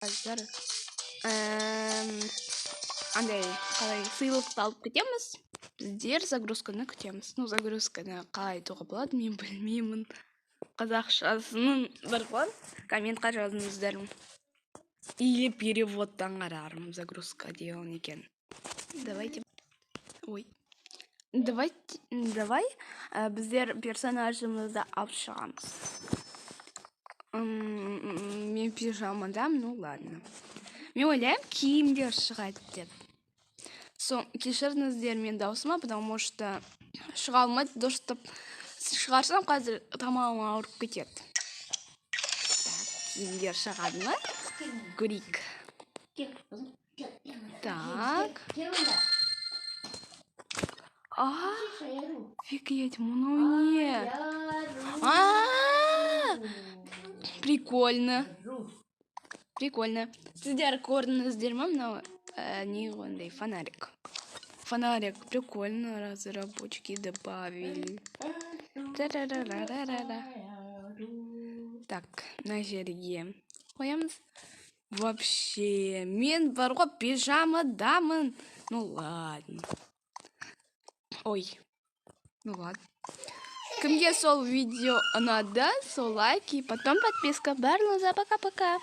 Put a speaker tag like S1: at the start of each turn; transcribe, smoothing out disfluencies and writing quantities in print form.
S1: Қазір андай қалай сыйлықты алып кетеміз. Біздер загрузканы күтеміз. Ну, загрузканы қалай айтуға болады, мен білмеймін. Қазақшасының бар ғой, комментқа жазыңыздар. Или переводтан қарарым, загрузка деген екен. Давайте. Ой. Давай біздер персонажымызды алып шығамыз. Мен пижамадамын, ну ладно. Мен ойлаймын, киімдер шығады деп. Кешіріңіздер мен даусыма, потому что шыға алмайды, дұрыстап шығарсам қазір тамағым ауырып кетеді. Киімдер шығады ма? Көрейік. Так. Офигеть, мынау не? Прикольно. Сіздер көрдіңіздер ме мынау? Не ондай фонарик. Фонарик прикольно, разработчики добавили. Так, на жерге қоямыз. Вообще, мен бар ғой пижамадамын. Ну ладно. Ой, ну ладно. Кімге сол видео ұнады, сол лайк и потом подписка. Барлығыңызға пока-пока.